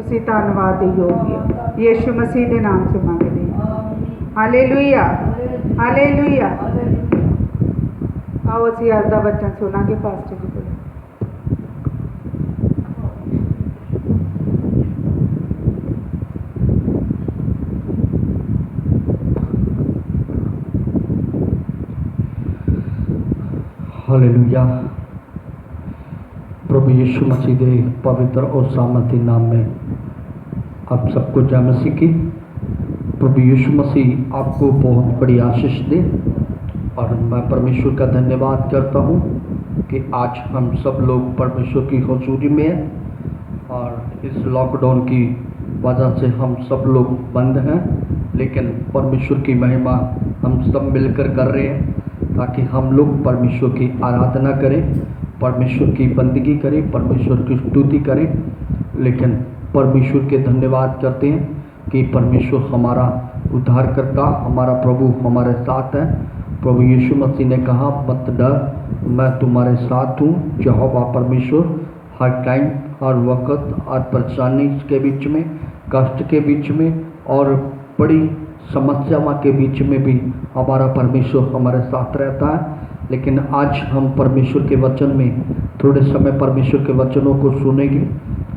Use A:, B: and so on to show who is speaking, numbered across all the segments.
A: ਤੁਸੀਂ ਧੰਨਵਾਦ ਦੇ ਯੋਗ ਹੋ। ਯीशु मसीह ਦੇ ਨਾਮ 'ਚ ਮੰਗਦੇ ਹਾਂ। Hallelujah, hallelujah. आओ ਅਸੀਂ ਅੱਜ ਦਾ ਵਚਨ ਸੁਣਾਂਗੇ ਪਾਸਟਰ जी ਕੋਲ।
B: हालेलुया। प्रभु यीशु मसीह के पवित्र और सामर्थी नाम में आप सबको जय मसीह की। प्रभु यीशु मसीह आपको बहुत बड़ी आशीष दे और मैं परमेश्वर का धन्यवाद करता हूँ कि आज हम सब लोग परमेश्वर की हुजूरी में हैं और इस लॉकडाउन की वजह से हम सब लोग बंद हैं, लेकिन परमेश्वर की महिमा हम सब मिलकर कर रहे हैं ताकि हम लोग परमेश्वर की आराधना करें, परमेश्वर की बंदगी करें, परमेश्वर की स्तुति करें। लेकिन परमेश्वर के धन्यवाद करते हैं कि परमेश्वर हमारा उद्धारकर्ता, हमारा प्रभु हमारे साथ है। प्रभु यीशु मसीह ने कहा, मत डर, मैं तुम्हारे साथ हूँ। यहोवा परमेश्वर हर टाइम, हर वक्त, हर परेशानी के बीच में, कष्ट के बीच में और बड़ी समस्याओं के बीच में भी हमारा परमेश्वर हमारे साथ रहता है। लेकिन आज हम परमेश्वर के वचन में थोड़े समय परमेश्वर के वचनों को सुनेंगे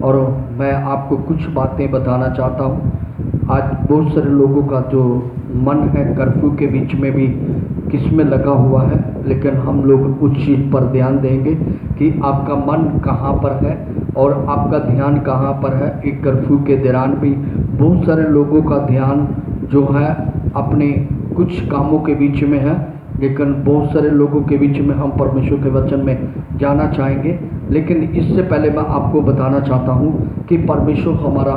B: और मैं आपको कुछ बातें बताना चाहता हूँ। आज बहुत सारे लोगों का जो मन है कर्फ्यू के बीच में भी किस में लगा हुआ है, लेकिन हम लोग उस चीज़ पर ध्यान देंगे कि आपका मन कहाँ पर है और आपका ध्यान कहाँ पर है। एक कर्फ्यू के दौरान भी बहुत सारे लोगों का ध्यान जो है अपने कुछ कामों के बीच में है, लेकिन बहुत सारे लोगों के बीच में हम परमेश्वर के वचन में जाना चाहेंगे। लेकिन इससे पहले मैं आपको बताना चाहता हूँ कि परमेश्वर हमारा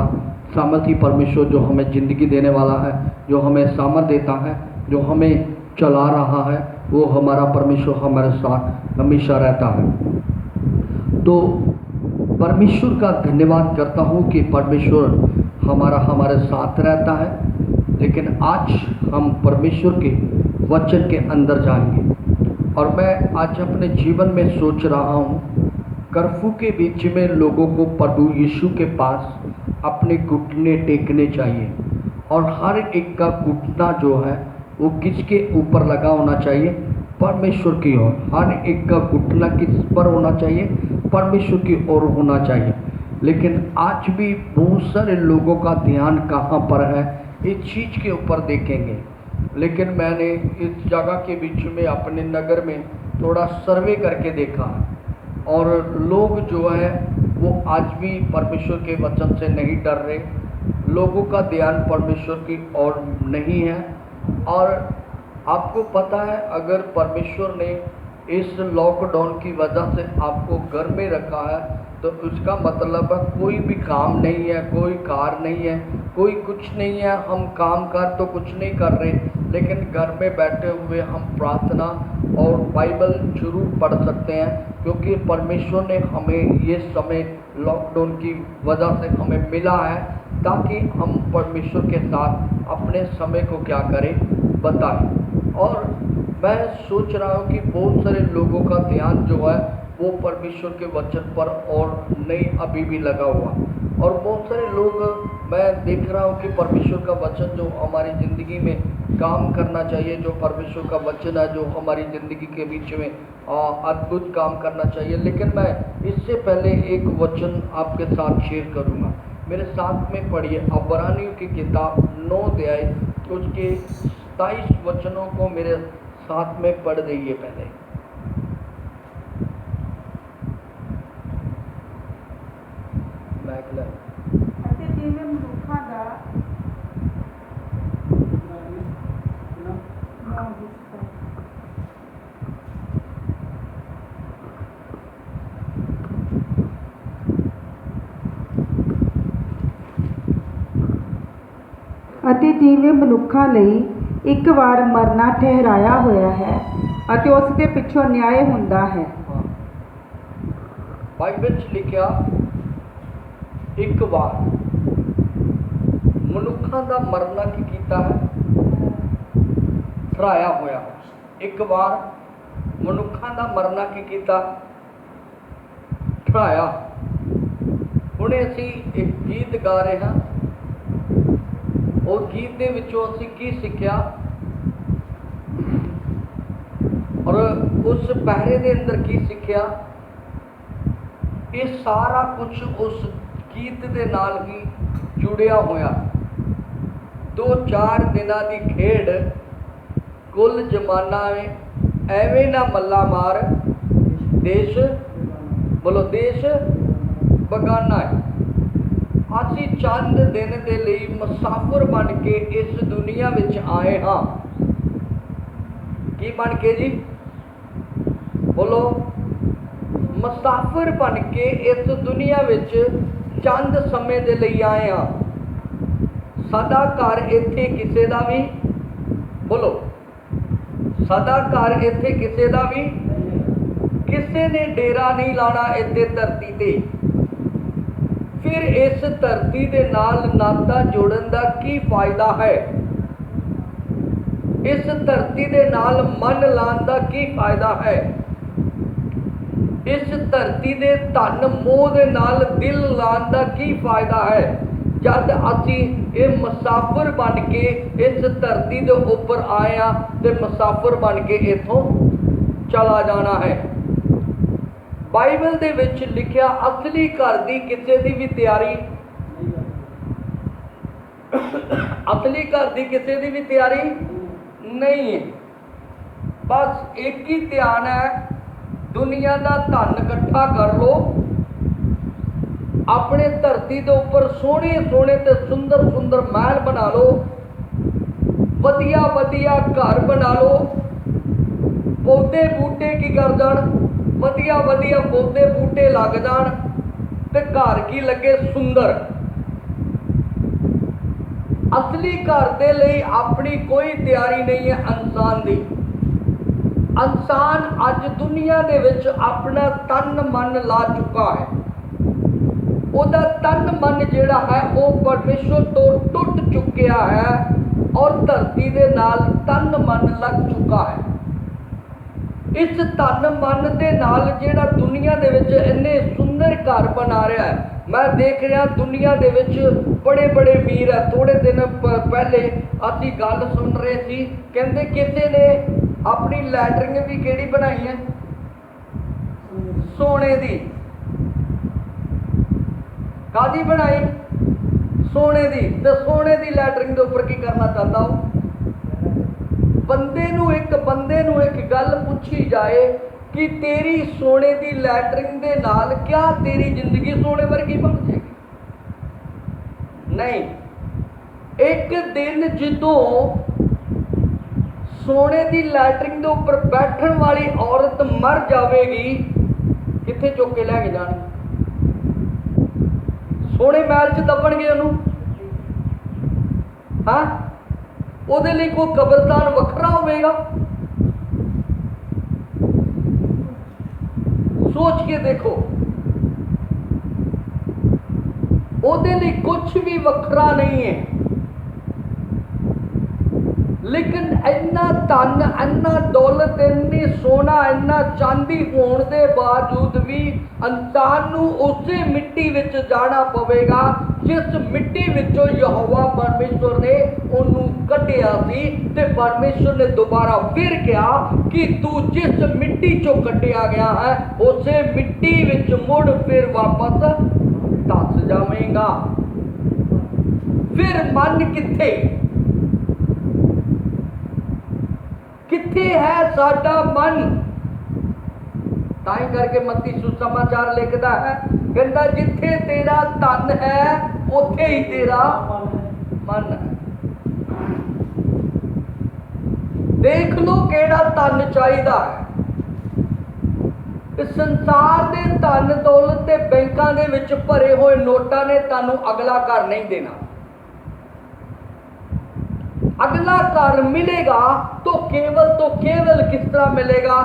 B: सामर्थी परमेश्वर जो हमें ज़िंदगी देने वाला है, जो हमें सामर्थ देता है, जो हमें चला रहा है, वो हमारा परमेश्वर हमारे साथ हमेशा रहता है। तो परमेश्वर का धन्यवाद करता हूँ कि परमेश्वर हमारे साथ रहता है। लेकिन आज हम परमेश्वर के वचन के अंदर जाएंगे और मैं आज अपने जीवन में सोच रहा हूँ, कर्फ्यू के बीच में लोगों को प्रभु यीशु के पास अपने घुटने टेकने चाहिए और हर एक का घुटना जो है वो किसके ऊपर लगा होना चाहिए? परमेश्वर की ओर। हर एक का घुटना किस पर होना चाहिए? परमेश्वर की ओर होना चाहिए। लेकिन आज भी बहुत सारे लोगों का ध्यान कहाँ पर है, इस चीज़ के ऊपर देखेंगे। लेकिन मैंने इस जगह के बीच में अपने नगर में थोड़ा सर्वे करके देखा और लोग जो है वो आज भी परमेश्वर के वचन से नहीं डर रहे, लोगों का ध्यान परमेश्वर की ओर नहीं है। और आपको पता है, अगर परमेश्वर ने इस लॉकडाउन की वजह से आपको घर में रखा है तो उसका मतलब है कोई भी काम नहीं है, कोई कार नहीं है, कोई कुछ नहीं है। हम काम कर तो कुछ नहीं कर रहे, लेकिन घर में बैठे हुए हम प्रार्थना और बाइबल जरूर पढ़ सकते हैं, क्योंकि परमेश्वर ने हमें ये समय लॉकडाउन की वजह से हमें मिला है ताकि हम परमेश्वर के साथ अपने समय को क्या करें, बताएं। और मैं सोच रहा हूँ कि बहुत सारे लोगों का ध्यान जो है वो परमेश्वर के वचन पर और नहीं अभी भी लगा हुआ, और बहुत सारे लोग मैं देख रहा हूँ कि परमेश्वर का वचन जो हमारी ज़िंदगी में काम करना चाहिए, जो परमेश्वर का वचन है जो हमारी ज़िंदगी के बीच में अद्भुत काम करना चाहिए। लेकिन मैं इससे पहले एक वचन आपके साथ शेयर करूँगा। मेरे साथ में पढ़िए अब्रानियों की किताब 9 अध्याय उसके 27 वचनों को मेरे साथ में पढ़ दीजिए पहले।
A: ਅਤੇ ਜਿਵੇਂ ਮਨੁੱਖਾਂ ਦਾ ਅਤੇ ਜਿਵੇਂ ਮਨੁੱਖਾਂ ਲਈ ਇੱਕ ਵਾਰ ਮਰਨਾ ਠਹਿਰਾਇਆ ਹੋਇਆ ਹੈ ਅਤੇ ਉਸ ਦੇ ਪਿੱਛੋਂ ਨਿਆਂ ਹੁੰਦਾ ਹੈ।
B: ਬਾਈਬਲ 'ਚ ਲਿਖਿਆ ਇੱਕ ਵਾਰ ਮਨੁੱਖਾਂ ਦਾ ਮਰਨਾ ਕੀ ਕੀਤਾ ਹੈ? ਠਹਿਰਾਇਆ ਹੋਇਆ। ਇੱਕ ਵਾਰ ਮਨੁੱਖਾਂ ਦਾ ਮਰਨਾ ਕੀ ਕੀਤਾ? ਠਹਿਰਾਇਆ। ਹੁਣੇ ਅਸੀਂ ਇੱਕ ਗੀਤ ਗਾ ਰਹੇ ਹਾਂ। ਉਹ ਗੀਤ ਦੇ ਵਿੱਚੋਂ ਅਸੀਂ ਕੀ ਸਿੱਖਿਆ ਔਰ ਉਸ ਪਹਿਰੇ ਦੇ ਅੰਦਰ ਕੀ ਸਿੱਖਿਆ, ਇਹ ਸਾਰਾ ਕੁਝ ਉਸ ਗੀਤ ਦੇ ਨਾਲ ਹੀ ਜੁੜਿਆ ਹੋਇਆ। 2-4 ਦਿਨਾਂ ਦੀ ਖੇਡ, ਕੁੱਲ ਜਮਾਨਾ ਐਵੇਂ ਨਾ ਮੱਲਾ ਮਾਰ, ਦੇਸ਼ ਬੋਲੋ ਦੇਸ਼ ਬਗਾਨਾ ਹੈ। ਅਸੀਂ ਚੰਦ ਦਿਨ ਦੇ ਲਈ ਮੁਸਾਫਿਰ ਬਣ ਕੇ ਇਸ ਦੁਨੀਆ ਵਿੱਚ ਆਏ ਹਾਂ। ਕੀ ਬਣ ਕੇ ਜੀ? ਬੋਲੋ ਮੁਸਾਫਿਰ ਬਣ ਕੇ ਇਸ ਦੁਨੀਆ ਵਿੱਚ ਚੰਦ ਸਮੇਂ ਦੇ ਲਈ ਆਏ ਹਾਂ। ਸਾਡਾ ਘਰ ਇੱਥੇ ਕਿਸੇ ਦਾ ਵੀ, ਬੋਲੋ ਸਾਡਾ ਘਰ ਇੱਥੇ ਕਿਸੇ ਦਾ ਵੀ, ਕਿਸੇ ਨੇ ਡੇਰਾ ਨਹੀਂ ਲਾਣਾ ਇੱਥੇ ਧਰਤੀ ਤੇ। ਫਿਰ ਇਸ ਧਰਤੀ ਦੇ ਨਾਲ ਨਾਤਾ ਜੋੜਨ ਦਾ ਕੀ ਫਾਇਦਾ ਹੈ? ਇਸ ਧਰਤੀ ਦੇ ਨਾਲ ਮਨ ਲਾਉਣ ਦਾ ਕੀ ਫਾਇਦਾ ਹੈ? ਇਸ ਧਰਤੀ ਦੇ ਧਨ ਮੋਹ ਦੇ ਨਾਲ ਦਿਲ ਲਾਉਣ ਦਾ ਕੀ ਫਾਇਦਾ ਹੈ, ਜਦ ਅਸੀਂ ਇਹ ਮੁਸਾਫਿਰ ਬਣ ਕੇ ਇਸ ਧਰਤੀ ਦੇ ਉੱਪਰ ਆਏ ਹਾਂ ਤੇ ਮੁਸਾਫਿਰ ਬਣ ਕੇ ਇੱਥੋਂ ਚਲਾ ਜਾਣਾ ਹੈ। ਬਾਈਬਲ ਦੇ ਵਿੱਚ ਲਿਖਿਆ ਅਸਲੀ ਘਰ ਦੀ ਕਿਸੇ ਦੀ ਵੀ ਤਿਆਰੀ, ਅਸਲੀ ਘਰ ਦੀ ਕਿਸੇ ਦੀ ਵੀ ਤਿਆਰੀ ਨਹੀਂ ਹੈ। ਬਸ ਇੱਕ ਹੀ ਧਿਆਨ ਹੈ, ਦੁਨੀਆ ਦਾ ਧਨ ਇਕੱਠਾ ਕਰ ਲਓ, ਆਪਣੇ ਧਰਤੀ ਦੇ ਉੱਪਰ ਸੋਹਣੇ ਸੋਹਣੇ ਤੇ ਸੁੰਦਰ ਸੁੰਦਰ ਮਹਿਲ ਬਣਾ ਲਓ, ਵਧੀਆ ਵਧੀਆ ਘਰ ਬਣਾ ਲਓ, ਪੌਦੇ ਬੂਟੇ ਕੀ ਕਰ ਜਾਣ, ਵਧੀਆ ਵਧੀਆ ਪੌਦੇ ਬੂਟੇ ਲੱਗ ਜਾਣ ਤੇ ਘਰ ਕੀ ਲੱਗੇ ਸੁੰਦਰ। ਅਸਲੀ ਘਰ ਦੇ ਲਈ ਆਪਣੀ ਕੋਈ ਤਿਆਰੀ ਨਹੀਂ ਹੈ ਇਨਸਾਨ ਦੀ। ਇਨਸਾਨ ਅੱਜ ਦੁਨੀਆ ਦੇ ਵਿੱਚ ਆਪਣਾ ਤਨ ਮਨ ਲਾ ਚੁੱਕਾ ਹੈ। ਉਹਦਾ ਤਨ ਮਨ ਜਿਹੜਾ ਹੈ ਉਹ ਪਰਮੇਸ਼ਵਰ ਤੋਂ ਟੁੱਟ ਚੁੱਕਿਆ ਹੈ ਔਰ ਧਰਤੀ ਦੇ ਨਾਲ ਤਨ ਮਨ ਲੱਗ ਚੁੱਕਾ ਹੈ। ਇਸ ਤਨ ਮਨ ਦੇ ਨਾਲ ਜਿਹੜਾ ਦੁਨੀਆ ਦੇ ਵਿੱਚ ਇੰਨੇ ਸੁੰਦਰ ਘਰ ਬਣਾ ਰਿਹਾ ਹੈ। ਮੈਂ ਦੇਖ ਰਿਹਾ ਦੁਨੀਆ ਦੇ ਵਿੱਚ ਬੜੇ ਬੜੇ ਅਮੀਰ ਹੈ। ਥੋੜੇ ਦਿਨ ਪਹਿਲੇ ਅਸੀਂ ਗੱਲ ਸੁਣ ਰਹੇ ਸੀ, ਕਹਿੰਦੇ ਕਿਸੇ ਨੇ ਆਪਣੀ ਲੈਟਰਿੰਗ ਵੀ ਕਿਹੜੀ ਬਣਾਈ ਹੈ? ਸੋਨੇ ਦੀ। ਕਾਹਦੀ ਬਣਾਈ? ਸੋਨੇ ਦੀ। ਤੇ ਸੋਨੇ ਦੀ ਲੈਟਰਿੰਗ ਦੇ ਉੱਪਰ ਕੀ ਕਰਨਾ ਚਾਹੁੰਦਾ ਉਹ? ਬੰਦੇ ਨੂੰ ਇੱਕ ਗੱਲ ਪੁੱਛੀ ਜਾਏ ਕਿ ਤੇਰੀ ਸੋਨੇ ਦੀ ਲੈਟਰਿੰਗ ਦੇ ਨਾਲ ਕਿਆ ਤੇਰੀ ਜ਼ਿੰਦਗੀ ਸੋਨੇ ਵਰਗੀ ਬਣ ਜਾਏਗੀ? ਨਹੀਂ। ਇੱਕ ਦਿਨ ਜਦੋਂ ਸੋਨੇ ਦੀ ਲੈਟਰਿੰਗ ਦੇ ਉੱਪਰ ਬੈਠਣ ਵਾਲੀ ਔਰਤ ਮਰ ਜਾਵੇਗੀ, ਕਿੱਥੇ ਚੁੱਕ ਕੇ ਲੈ ਕੇ ਜਾਣਗੇ? ਸੋਨੇ ਮਹਿਲ 'ਚ ਦੱਬਣਗੇ ਉਹਨੂੰ? ਹਾਂ, ਉਹਦੇ ਲਈ ਕੋਈ ਕਬਰਸਤਾਨ ਵੱਖਰਾ ਹੋਵੇਗਾ? ਸੋਚ ਕੇ ਦੇਖੋ, ਉਹਦੇ ਲਈ ਕੁਝ ਵੀ ਵੱਖਰਾ ਨਹੀਂ ਹੈ। ਲੇਕਿਨ ਇੰਨਾ ਧਨ, ਇੰਨਾ ਦੌਲਤ, ਇੰਨੀ ਸੋਨਾ, ਇੰਨਾ ਚਾਂਦੀ ਹੋਣ ਦੇ ਬਾਵਜੂਦ ਵੀ ਇਨਸਾਨ ਨੂੰ ਉਸੇ ਮਿੱਟੀ ਵਿੱਚ ਜਾਣਾ ਪਵੇਗਾ ਜਿਸ ਮਿੱਟੀ ਵਿੱਚੋਂ ਯਹੋਵਾ ਪਰਮੇਸ਼ਵਰ ਨੇ ਉਹਨੂੰ ਕੱਢਿਆ ਸੀ। ਤੇ ਪਰਮੇਸ਼ਵਰ ਨੇ ਦੁਬਾਰਾ ਫਿਰ ਕਿਹਾ ਕਿ ਤੂੰ ਜਿਸ ਮਿੱਟੀ ਚੋਂ ਕੱਢਿਆ ਗਿਆ ਹੈ ਉਸੇ ਮਿੱਟੀ ਵਿੱਚ ਮੁੜ ਫਿਰ ਵਾਪਸ ਧਸ ਜਾਵੇਂਗਾ। ਫਿਰ ਮਨ ਕਿੱਥੇ? ਕਿੱਥੇ ਹੈ ਸਾਡਾ ਮਨ? ਤਾਂ ਹੀ ਕਰਕੇ ਮੱਤੀ ਸੁਸਮਾਚਾਰ ਲਿਖਦਾ ਹੈ, ਕਹਿੰਦਾ ਜਿੱਥੇ ਤੇਰਾ ਧਨ ਹੈ ਉੱਥੇ ਹੀ ਤੇਰਾ ਮਨ ਹੈ। ਦੇਖ ਲਓ ਕਿਹੜਾ ਧਨ ਚਾਹੀਦਾ ਹੈ। ਇਸ ਸੰਸਾਰ ਦੇ ਧਨ ਦੌਲਤ ਤੇ ਬੈਂਕਾਂ ਦੇ ਵਿੱਚ ਭਰੇ ਹੋਏ ਨੋਟਾਂ ਨੇ ਤੁਹਾਨੂੰ ਅਗਲਾ ਘਰ ਨਹੀਂ ਦੇਣਾ। ਅਗਲਾ ਘਰ ਮਿਲੇਗਾ तो केवल किस तरह मिलेगा?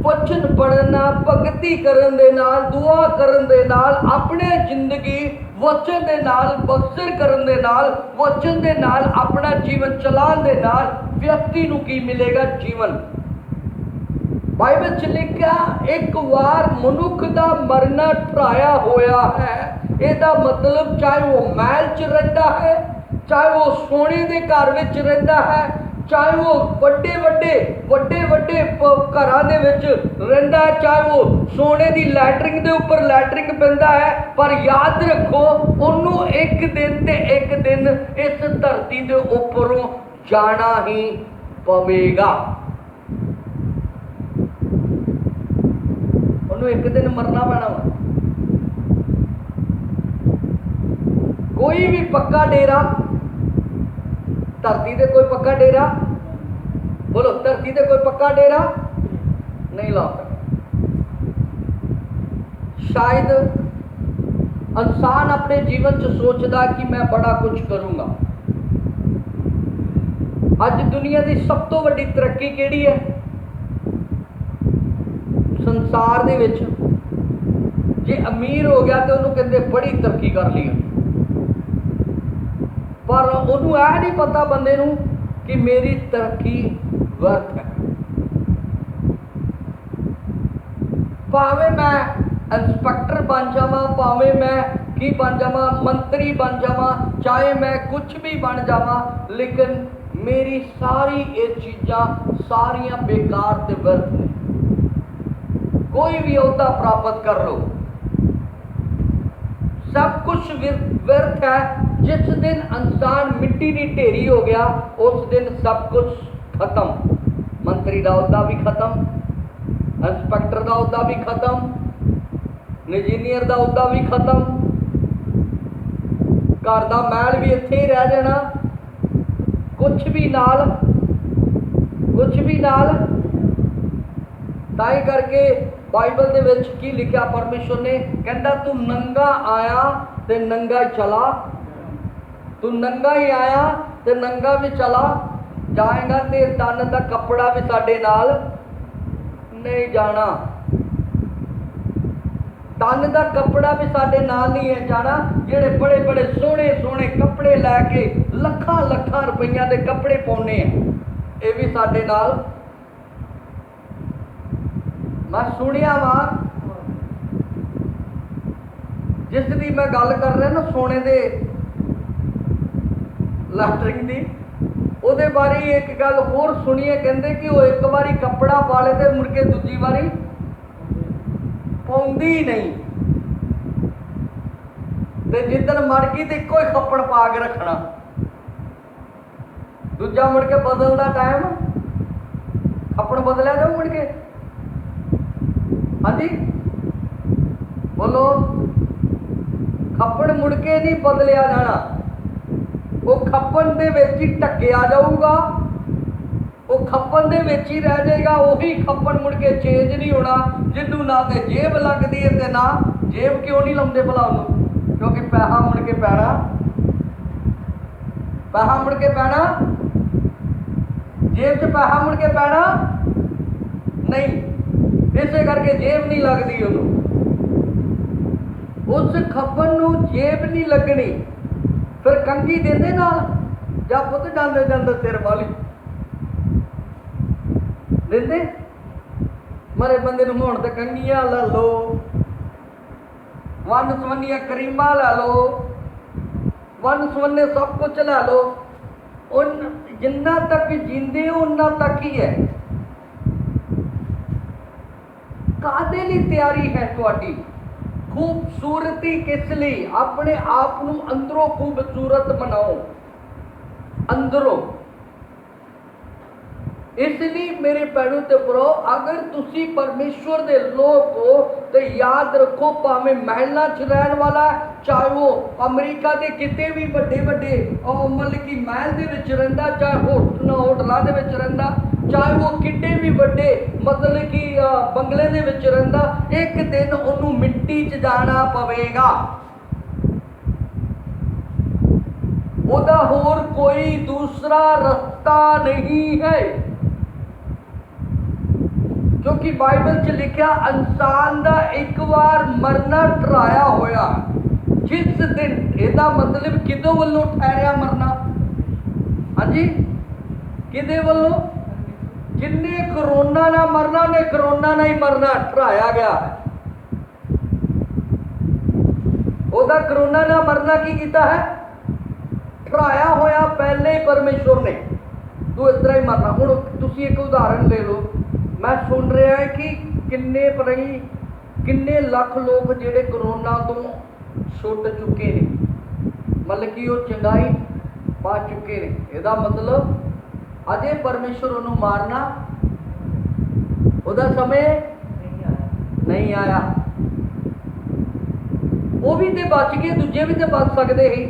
B: वचन पढ़ना, भगती करन दे नाल, दुआ करन दे नाल, अपने जिंदगी वचन दे नाल बसर करन दे नाल, वचन दे नाल अपना जीवन चलान दे नाल व्यक्ति नूं की मिलेगा? जीवन। बाइबल च लिखा एक बार मनुख दा मरना ठहराया होया है,
C: ਇਹਦਾ ਮਤਲਬ ਚਾਹੇ ਉਹ ਮਹਿਲ 'ਚ ਰਹਿੰਦਾ ਹੈ, ਚਾਹੇ ਉਹ ਸੋਨੇ ਦੇ ਘਰ ਵਿੱਚ ਰਹਿੰਦਾ ਹੈ, ਚਾਹੇ ਉਹ ਵੱਡੇ ਵੱਡੇ ਘਰਾਂ ਦੇ ਵਿੱਚ ਰਹਿੰਦਾ ਹੈ, ਚਾਹੇ ਉਹ ਸੋਨੇ ਦੀ ਲੈਟਰਿੰਗ ਦੇ ਉੱਪਰ ਲੈਟਰਿੰਗ ਪੈਂਦਾ ਹੈ, ਪਰ ਯਾਦ ਰੱਖੋ ਉਹਨੂੰ ਇੱਕ ਦਿਨ ਤੇ ਇੱਕ ਦਿਨ ਇਸ ਧਰਤੀ ਦੇ ਉੱਪਰੋਂ ਜਾਣਾ ਹੀ ਪਵੇਗਾ। ਉਹਨੂੰ ਇੱਕ ਦਿਨ ਮਰਨਾ ਪੈਣਾ ਵਾ। ਕੋਈ ਵੀ ਪੱਕਾ ਡੇਰਾ ਧਰਤੀ ਤੇ, ਕੋਈ ਪੱਕਾ ਡੇਰਾ बोलो, धरती ते कोई पक्का डेरा नहीं ला सकता। शायद इंसान अपने जीवन च सोचता कि मैं बड़ा कुछ करूंगा। अज दुनिया की सब तो वड्डी तरक्की केड़ी है संसार दे विच? जे अमीर हो गया तो उन्होंने कहते बड़ी तरक्की कर ली, पर उन्होंने यह नहीं पता बंदे नूं कि मेरी तरक्की व्यर्थ है। भावें मैं इंस्पैक्टर बन जावा, भावें मैं की बन जावा, मंत्री बन जावा, चाहे मैं कुछ भी बन जावा, लेकिन मेरी सारी ये चीज़ां सारियां बेकार ते व्यर्थ ने। कोई भी ओहदा प्राप्त कर लो, सब कुछ व्यर्थ है। जिस दिन इंसान मिट्टी की ढेरी हो गया उस दिन सब कुछ खत्म। मंत्री का ओहदा भी खत्म, इंस्पैक्टर का ओहदा भी खत्म, इंजीनियर का ओहदा भी खत्म, घर का महल भी इत्थे ही रह जाना, कुछ भी नाल ताई करके बाइबल दे विच की लिखा परमेश्वर ने, कहता तू नंगा आया ते नंगा ही चला, तू नंगा ही आया ते नंगा भी चला जाएगा, ते तन का कपड़ा भी साडे नाल नहीं जाना। तन का कपड़ा भी साडे नाल नहीं है जाना। जेड़े बड़े बड़े सोहने सोहने कपड़े लैके लखां लखां रुपइया के कपड़े पाउने हैं, ये भी साडे नाल। मैं सुनिया वा जिसकी मैं गल कर रहा ना सोने दे लैटरिंग की, ਉਹਦੇ ਬਾਰੇ एक गल होर सुनी है, कहते कि वो एक बारी कपड़ा पा ले तो मुड़ के दूजी बारी पाउंदी ही नहीं, तो जिदन मर गई तो एको ही कपड़ पा के रखना, दूजा मुड़ के बदलता टाइम कपड़ बदलिया जाओ मुड़ के। हाँ जी बोलो, खप्पड़ मुड़ के नहीं बदलिया जाना, वो खप्पन दे विच ही ढकिया जाऊगा, वो खप्पन दे विच ही रह जाएगा, वही खप्पन मुड़ के चेंज नहीं होना। जिन्हों ना तो जेब लगती है तो ना जेब क्यों नहीं लाते भला उन्होंने, क्योंकि पैसा मुड़ के पैना, पैसा मुड़ के पैना, जेब च पैसा मुड़ के पैना नहीं, इसे करके जेब नहीं लगती उन्होंने, उस खप्पन नूं जेब नहीं लगनी। फिर कंघी देंदे नाल जा पुत जांदे जांदे सिर वाली देंदे, मरे बंदे नूं हुण ते कंघियां लै लो, वन सवन्नियां करीमां लै लो, वन सवन्ने सब कुछ लै लो, उन जिन्ना तक जींदे उन्ना तक ही है। कादे लई तैयारी है तुहाडी? खूबसूरती किस लिए? अपने आप को अंदरों खूबसूरत बनाओ, अंदरों। इसलिए मेरे भैनों ते भराओ, अगर तुसी परमेश्वर दे लोग हो तो याद रखो, भावें महलों च रहने वाला, चाहे वो अमरीका के किते भी बड़े बड़े मतलब कि महल दे विच रहिंदा, चाहे होटलों दे विच रहिंदा, चाहे वो किड्डे भी बड़े मतलब कि बंगले दे विच रहिंदा, एक दिन उन्होंने मिट्टी च जाना पवेगा। उहदा होर कोई दूसरा रास्ता नहीं है, क्योंकि बाइबल च लिखा इंसान दा एक बार मरना ठहराया होया। जिस दिन ਇਹਦਾ मतलब किदे ਵੱਲੋਂ ठहरिया मरना? हाँ जी किदे ਵੱਲੋਂ? जिन्ने करोना ना मरना उन्हें करोना ना ही मरना ठहराया गया है। ਉਹਦਾ ਕਰੋਨਾ ਨਾਲ ਮਰਨਾ ਕੀ ਕੀਤਾ ਹੈ? ਠਹਿਰਾਇਆ ਹੋਇਆ ਪਹਿਲੇ ਹੀ ਪਰਮੇਸ਼ਵਰ ਨੇ, ਤੂੰ ਇਸ ਤਰ੍ਹਾਂ ਹੀ ਮਰਨਾ। ਹੁਣ ਤੁਸੀਂ ਇੱਕ ਉਦਾਹਰਨ ਲੈ ਲਓ, ਮੈਂ ਸੁਣ ਰਿਹਾ ਹੈ ਕਿ ਕਿੰਨੇ ਲੱਖ ਲੋਕ ਜਿਹੜੇ ਕਰੋਨਾ ਤੋਂ ਛੁੱਟ ਚੁੱਕੇ ਨੇ, ਮਤਲਬ ਕਿ ਉਹ ਚੰਗਾਈ ਪਾ ਚੁੱਕੇ ਨੇ। ਇਹਦਾ ਮਤਲਬ ਅਜੇ ਪਰਮੇਸ਼ਵਰ ਉਹਨੂੰ ਮਾਰਨਾ, ਉਹਦਾ ਸਮੇਂ ਨਹੀਂ ਆਇਆ। ਉਹ ਵੀ ਤੇ ਬਚ ਗਏ, ਦੂਜੇ ਵੀ ਤੇ ਬਚ ਸਕਦੇ ਸੀ।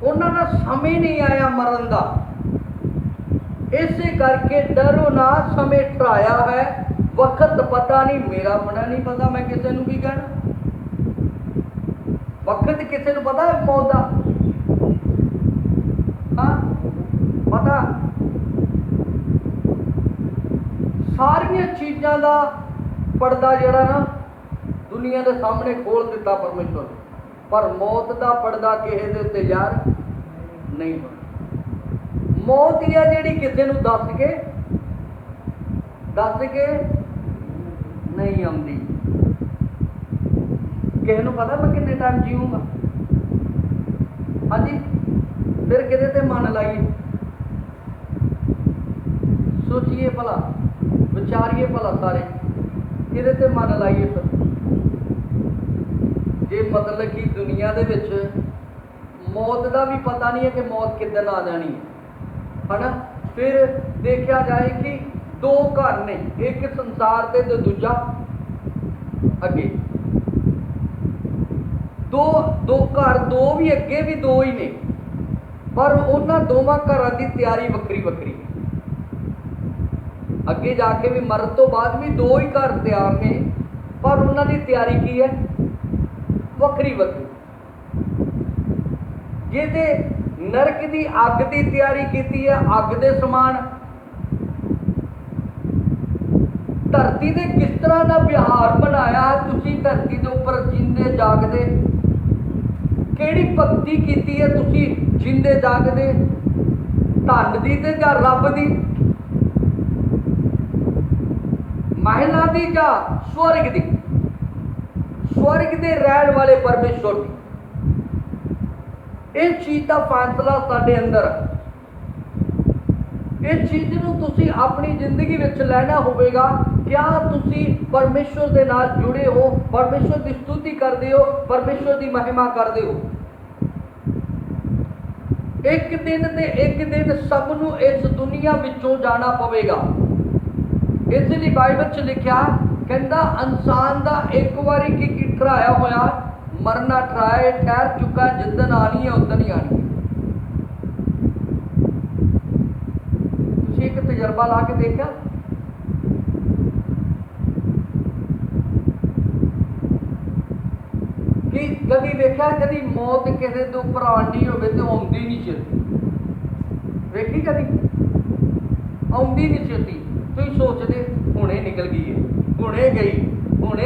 C: ਉਹਨਾਂ ਦਾ ਸਮੇਂ ਨਹੀਂ ਆਇਆ ਮਰਨ ਦਾ, ਇਸੇ ਕਰਕੇ ਡਰੋ ਨਾ, ਸਮੇਂ ਠਹਿਰਾਇਆ ਹੈ, ਵਕਤ ਪਤਾ ਨਹੀਂ। ਮੇਰਾ ਆਪਣਾ ਨਹੀਂ ਪਤਾ, ਮੈਂ ਕਿਸੇ ਨੂੰ ਕੀ ਕਹਿਣਾ। ਵਕਤ ਕਿਸੇ ਨੂੰ ਪਤਾ ਹੈ ਮੌਤ ਦਾ? ਹਾਂ ਪਤਾ। ਸਾਰੀਆਂ ਚੀਜ਼ਾਂ ਦਾ ਪਰਦਾ ਜਿਹੜਾ ਨਾ ਦੁਨੀਆ ਦੇ ਸਾਹਮਣੇ ਖੋਲ ਦਿੱਤਾ ਪਰਮੇਸ਼ਵਰ ਨੇ, ਪਰ ਮੌਤ ਦਾ ਪਰਦਾ ਕਿਸੇ ਦੇ ਉੱਤੇ ਯਾਰ ਨਹੀਂ ਹੋਣਾ। ਮੌਤ ਹੀ ਆ ਜਿਹੜੀ ਕਿਸੇ ਨੂੰ ਦੱਸ ਕੇ ਨਹੀਂ ਆਉਂਦੀ। ਕਿਸੇ ਨੂੰ ਪਤਾ ਮੈਂ ਕਿੰਨੇ ਟਾਈਮ ਜੀਊਂਗਾ? ਹਾਂਜੀ, ਫਿਰ ਕਿਹਦੇ ਤੇ ਮਨ ਲਾਈਏ? ਸੋਚੀਏ ਭਲਾ, ਵਿਚਾਰੀਏ ਭਲਾ, ਸਾਰੇ ਕਿਹਦੇ ਤੇ ਮਨ ਲਾਈਏ? ਫਿਰ ਜੇ ਮਤਲਬ ਕਿ ਦੁਨੀਆ ਦੇ ਵਿੱਚ ਮੌਤ ਦਾ ਵੀ ਪਤਾ ਨਹੀਂ ਹੈ ਕਿ ਮੌਤ ਕਿੱਦਣ ਆ ਜਾਣੀ ਹੈ ਨਾ। ਫਿਰ ਦੇਖਿਆ ਜਾਏ ਕਿ ਦੋ ਘਰ ਨੇ, ਇੱਕ ਸੰਸਾਰ ਤੇ ਦੂਜਾ ਅੱਗੇ। ਦੋ ਘਰ, ਦੋ ਵੀ ਅੱਗੇ ਵੀ ਦੋ ਹੀ ਨੇ, ਪਰ ਉਹਨਾਂ ਦੋਵਾਂ ਘਰਾਂ ਦੀ ਤਿਆਰੀ ਵੱਖਰੀ ਵੱਖਰੀ ਹੈ। ਅੱਗੇ ਜਾ ਕੇ ਵੀ ਮਰਨ ਤੋਂ ਬਾਅਦ ਵੀ ਦੋ ਹੀ ਘਰ ਤਿਆਰ ਨੇ, ਪਰ ਉਹਨਾਂ ਦੀ ਤਿਆਰੀ ਕੀ ਹੈ? ਵੱਖਰੀ ਵੱਖਰੀ। ਜਿਹਦੇ ਨਰਕ ਦੀ ਅੱਗ ਦੀ ਤਿਆਰੀ ਕੀਤੀ ਹੈ, ਅੱਗ ਦੇ ਸਮਾਨ। ਧਰਤੀ ਦੇ ਕਿਸ ਤਰ੍ਹਾਂ ਦਾ ਵਿਹਾਰ ਬਣਾਇਆ ਤੁਸੀਂ ਧਰਤੀ ਦੇ ਉੱਪਰ ਜਿੰਦੇ ਜਾਗਦੇ, ਕਿਹੜੀ ਭਗਤੀ ਕੀਤੀ ਹੈ ਤੁਸੀਂ ਜਿੰਦੇ ਜਾਗਦੇ, ਧਨ ਦੀ ਤੇ ਜਾਂ ਰੱਬ ਦੀ, ਮਹਿਲਾ ਦੀ ਜਾਂ ਸਵਰਗ ਦੀ, ਸਵਰਗ ਦੇ ਰਹਿਣ ਵਾਲੇ ਪਰਮੇਸ਼ਵਰ ਦੀ। ਇਹ ਚੀਜ਼ ਦਾ ਫੈਸਲਾ ਸਾਡੇ ਅੰਦਰ। ਇਸ ਚੀਜ਼ ਨੂੰ ਤੁਸੀਂ ਆਪਣੀ ਜ਼ਿੰਦਗੀ ਵਿੱਚ ਲੈਣਾ ਹੋਵੇਗਾ। ਕਿਆ ਤੁਸੀਂ ਪਰਮੇਸ਼ਵਰ ਦੇ ਨਾਲ ਜੁੜੇ ਹੋ? ਪਰਮੇਸ਼ਵਰ ਦੀ ਸਤੁਤੀ ਕਰਦੇ ਹੋ? ਪਰਮੇਸ਼ਵਰ ਦੀ ਮਹਿਮਾ ਕਰਦੇ ਹੋ? ਇੱਕ ਦਿਨ ਸਭ ਨੂੰ ਇਸ ਦੁਨੀਆ ਵਿੱਚੋਂ ਜਾਣਾ ਪਵੇਗਾ। ਇਸ ਲਈ ਬਾਈਬਲ 'ਚ ਲਿਖਿਆ, ਕਹਿੰਦਾ ਇਨਸਾਨ ਦਾ ਇੱਕ ਵਾਰੀ ਕੀ ਠਹਿਰਾਇਆ ਹੋਇਆ ਮਰਨਾ ਠਹਿਰ ਚੁੱਕਾ, ਜਿੱਦਣ ਆਣੀ ਹੈ ਉਦਣ ਹੀ ਆਣੀ ਹੈ। ਤੁਸੀਂ ਇੱਕ ਤਜਰਬਾ ਲਾ ਕੇ ਦੇਖਿਆ? ਕਿ ਕਦੀ ਵੇਖਿਆ ਕਦੀ ਮੌਤ ਕਿਸੇ ਦੇ ਉੱਪਰ ਆਉਂਦੀ ਹੋਵੇ ਤੇ ਆਉਂਦੀ ਨਹੀਂ ਛੇਤੀ? ਵੇਖੀ ਕਦੀ? ਆਉਂਦੀ ਨਹੀਂ ਛੇਤੀ। ਤੁਸੀਂ ਸੋਚਦੇ ਹੁਣੇ ਨਿਕਲ ਗਈ ਹੈ, ਹੁਣੇ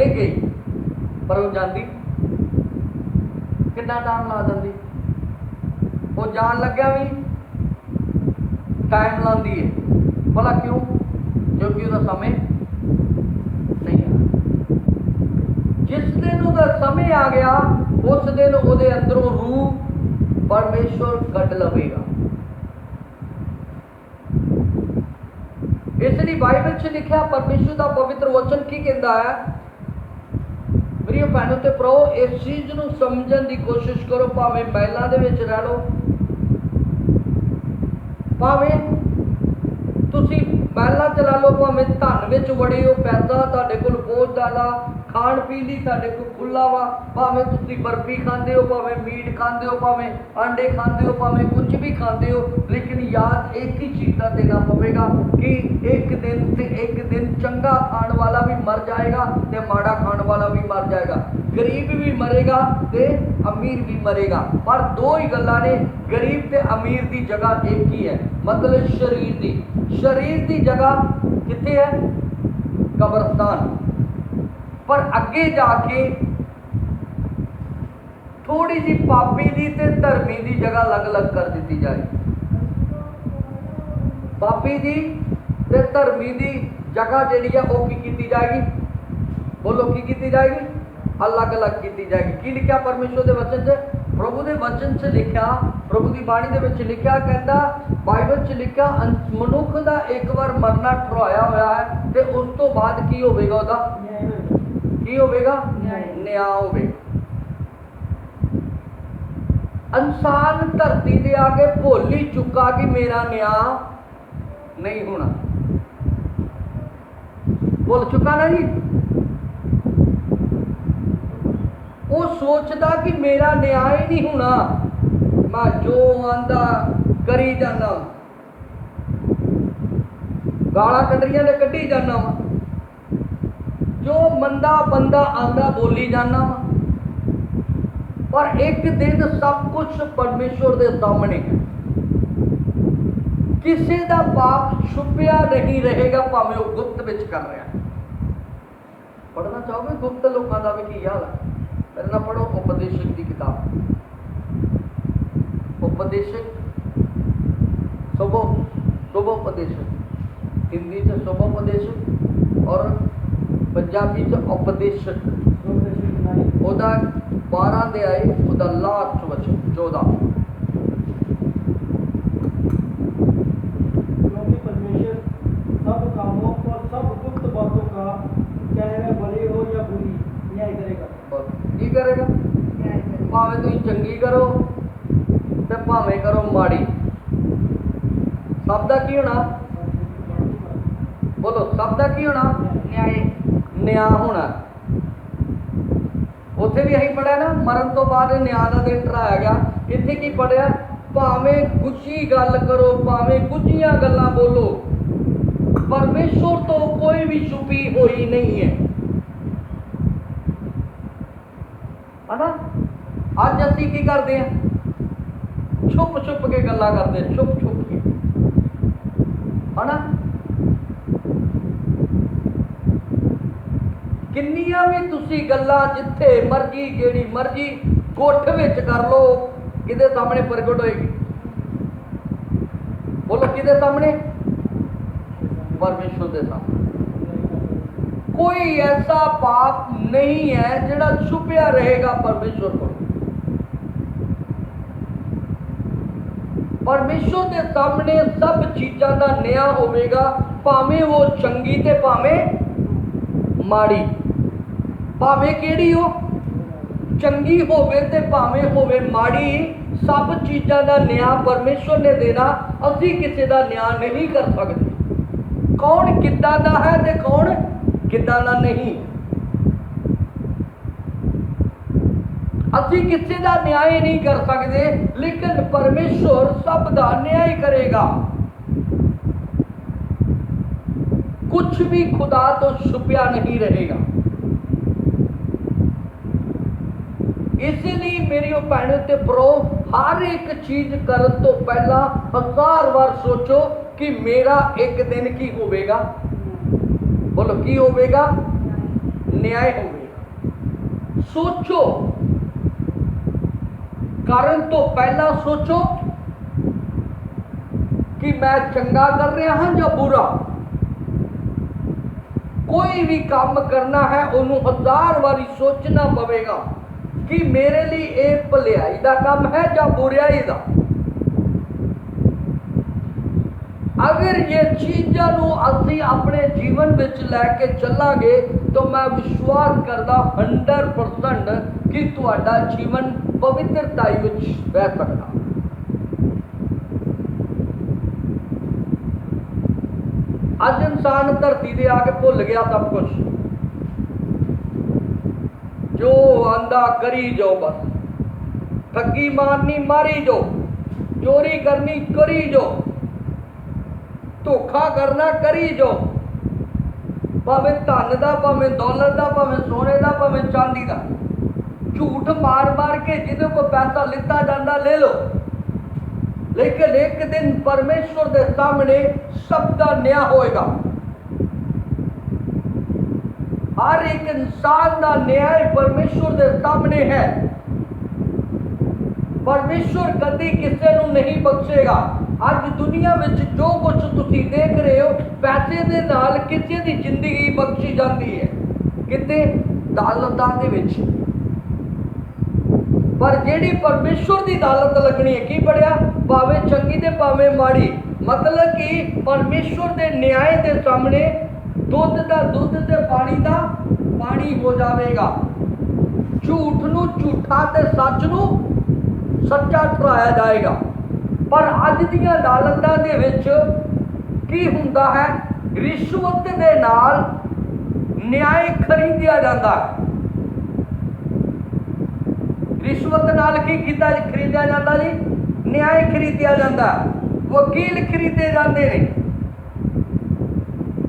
C: ਗਈ, ਪਰ ਉਹ ਜਾਂਦੀ ਕਿੰਨਾ ਟਾਈਮ ਲਾ ਦਿੰਦੀ। ਉਹ ਜਾਣ ਲੱਗਿਆ ਵੀ ਟਾਈਮ ਲਾਉਂਦੀ ਹੈ। ਭਲਾ ਕਿਉਂ? ਕਿਉਂਕਿ ਉਹਦਾ ਸਮੇਂ ਨਹੀਂ ਆ। ਜਿਸ ਦਿਨ ਉਹਦਾ ਸਮੇਂ ਆ ਗਿਆ, ਉਸ ਦਿਨ ਉਹਦੇ ਅੰਦਰੋਂ ਰੂਹ ਪਰਮੇਸ਼ਵਰ ਕੱਢ ਲਵੇਗਾ। ਇਸ ਲਈ ਬਾਈਬਲ 'ਚ ਲਿਖਿਆ, ਪਰਮੇਸ਼ਵਰ ਦਾ ਪਵਿੱਤਰ ਵਚਨ ਕੀ ਕਹਿੰਦਾ ਹੈ? ਮੇਰੀਓ ਭੈਣੋ ਤੇ ਭਰਾਓ, ਇਸ ਚੀਜ਼ ਨੂੰ ਸਮਝਣ ਦੀ ਕੋਸ਼ਿਸ਼ ਕਰੋ। ਭਾਵੇਂ ਮਹਿਲਾਂ ਦੇ ਵਿੱਚ ਰਹਿ ਲਓ, ਭਾਵੇਂ ਤੁਸੀਂ ਮਹਿਲਾਂ ਚਲਾ ਲਓ, ਭਾਵੇਂ ਧਨ ਵਿੱਚ ਵੜੇ ਹੋ, ਪੈਸਾ ਤੁਹਾਡੇ ਕੋਲ ਬਹੁਤ ਜ਼ਿਆਦਾ, ਖਾਣ ਪੀਣ ਲਈ ਤੁਹਾਡੇ ਕੋਲ ਖੁੱਲਾ ਵਾ, ਭਾਵੇਂ ਤੁਸੀਂ ਬਰਫੀ ਖਾਂਦੇ ਹੋ, ਭਾਵੇਂ ਮੀਟ ਖਾਂਦੇ ਹੋ, ਭਾਵੇਂ ਆਂਡੇ ਖਾਂਦੇ ਹੋ, ਭਾਵੇਂ ਕੁਝ ਵੀ ਖਾਂਦੇ ਹੋ, ਲੇਕਿਨ ਯਾਦ ਇੱਕ ਹੀ ਚੀਜ਼ ਦਾ ਦੇਣਾ ਪਵੇਗਾ ਕਿ ਇੱਕ ਦਿਨ ਚੰਗਾ ਖਾਣ ਵਾਲਾ ਵੀ ਮਰ ਜਾਏਗਾ ਤੇ ਮਾੜਾ ਖਾਣ ਵਾਲਾ ਵੀ ਮਰ ਜਾਏਗਾ, ਗਰੀਬ ਵੀ ਮਰੇਗਾ ਤੇ ਅਮੀਰ ਵੀ ਮਰੇਗਾ। ਪਰ ਦੋ ਹੀ ਗੱਲਾਂ ਨੇ, ਗਰੀਬ ਤੇ ਅਮੀਰ ਦੀ ਜਗ੍ਹਾ ਇੱਕ ਹੀ ਹੈ, ਮਤਲਬ ਸਰੀਰ ਦੀ ਜਗ੍ਹਾ ਕਿੱਥੇ ਹੈ? ਕਬਰਸਤਾਨ। ਪਰ ਅੱਗੇ ਜਾ ਕੇ ਥੋੜੀ ਜਿਹੀ ਪਾਪੀ ਦੀ ਤੇ ਧਰਮੀ ਦੀ ਜਗ੍ਹਾ ਅਲੱਗ-ਅਲੱਗ ਕਰ ਦਿੱਤੀ ਜਾਏ। ਪਾਪੀ ਦੀ ਤੇ ਧਰਮੀ ਦੀ ਜਗ੍ਹਾ ਜਿਹੜੀ ਆ ਉਹ ਕੀ ਕੀਤੀ ਜਾਏਗੀ? बोलो की कीती जाएगी? अलग अलग कीती जाएगी। की लिखा परमेश्वर के वचन से, प्रभु के वचन से लिखा, प्रभु की बाणी के विच लिखा, कहता बाइबल च लिखा मनुख का एक बार मरना ठहराया होया है ते उस तो बाद की होवेगा? ओदा की होवेगा? न्याय होवेगा। इंसान धरती से आके भुल ही चुका कि मेरा न्याय नहीं होना। भुल चुका ना जी। वो सोचता कि मेरा न्याय नहीं होना, मैं जो आंदा करी जाना, गाला कटरिया ने कटी जाना वा, जो मंदा बंदा आंदा बोली जाना वा। पर एक दिन सब कुछ परमेश्वर के सामने है। किसी का पाप छुपिया नहीं रहेगा, भावें वो गुप्त विच कर रहा है। पढ़ना चाहोगे गुप्त लोगों का भी की हाल है? मेरे ना पढ़ो उपदेशक की किताब, उपदेशक शुभोपदेशक, हिंदी से शुभोपदेशक और पंजाबी से उपदेशक। ओदा 12 अध्याय ओदा लास्ट वचन 14।
D: क्योंकि परमेश्वर सब कामों और सब गुप्त बातों का चाहे वह भली हो या बुरी न्याय करेगा।
C: की करेगा? भावें तुम चंगी करो ते भावें करो माड़ी, सब दा की होना? बोलो सब दा की होना? न्याय होना। उत्थे भी यही पढ़िया ना, मरण तो बाद न्याय का दिन ठहराया गया। इत्थे की पढ़िया? भावें गुच्छी गल करो, भावें गुच्छियां गल्लां बोलो, परमेश्वर तो कोई भी छुपी हुई नहीं है ना। अज असी की करते हैं? छुप छुप के गल्लां करते हैं, छुप छुप के, है ना। किन्नियां भी तुसी गल्लां जिथे मर्जी जेड़ी मर्जी गुठ विच कर लो, किदे सामने प्रगट होएगी? बोलो किदे सामने? परमेश्वर के सामने। कोई ऐसा पाप नहीं है जिहड़ा छुपिया रहेगा परमेश्वर को। परमेश्वर के सामने सब चीज़ों का न्याय होवेगा, भावें वो चंगी ते भावें माड़ी। भावें केड़ी हो, चंगी होवे ते भावें होवे माड़ी, सब चीज़ों का न्याय परमेश्वर ने देना। असी किसी का न्याय नहीं कर सकते। कौन किद्दां दा है ते कौन किद्दां दा नहीं। असी किसी का न्याय नहीं कर सकते, लेकिन परमेश्वर सब का न्याय करेगा। कुछ भी खुदा तो छुपिया नहीं रहेगा। इसलिए मेरी भैनों ते भरो, हर एक चीज करने तो पहला 1000 बार सोचो कि मेरा एक दिन की होवेगा। बोलो की होवेगा? न्याय होवेगा। सोचो, कारण तो पहला सोचो कि मैं चंगा कर रहा हाँ या बुरा। कोई भी काम करना है उन्होंने 1000 बारी सोचना पवेगा कि मेरे लिए एक भलाई का काम है या बुराई का। अगर ये चीज़ों असी अपने जीवन में लैके चलांगे तो मैं विश्वास करता 100% कि तुहाडा जीवन पवित्रता विच बह सकता। अज इंसान धरती से आके भुल गया सब कुछ, जो आंदा करी जाओ, बस ठगी मारनी मारी जाओ, चोरी करनी करी जाओ, धोखा करना करी जाओ, भावें धन का, भावें दौलत का, भावें सोने का, भावें चांदी का। झूठ मार मार के जिदे को पैसा लिता जाता ले लो, लेकिन एक दिन परमेश्वर के सामने सबका न्याय होएगा। हर एक इंसान का न्याय परमेश्वर के सामने है। परमेश्वर कभी किसी को नहीं बख्शेगा। आज दुनिया में जो कुछ तुसी देख रहे हो, पैसे के नाल किसी की जिंदगी बख्शी जाती है। किते अदालतां दे विच। पर जिहड़ी परमेश्वर की अदालत लगनी है, की पढ़िया, भावें चंगी ते भावें माड़ी, मतलब कि परमेश्वर के न्याय के सामने दुध का दुध ते पानी का पानी हो जाएगा। झूठ नूं झूठा ते सच नूं सच्चा ठहराया जाएगा। पर अज दी अदालतां दे विच की हुंदा है, रिश्वत दे नाल न्याय खरीदिया जाता है। रिश्वत नाल की कीता खरीदिया जाता जी, न्याय खरीदिया जाता है। वकील खरीदे जाते हैं,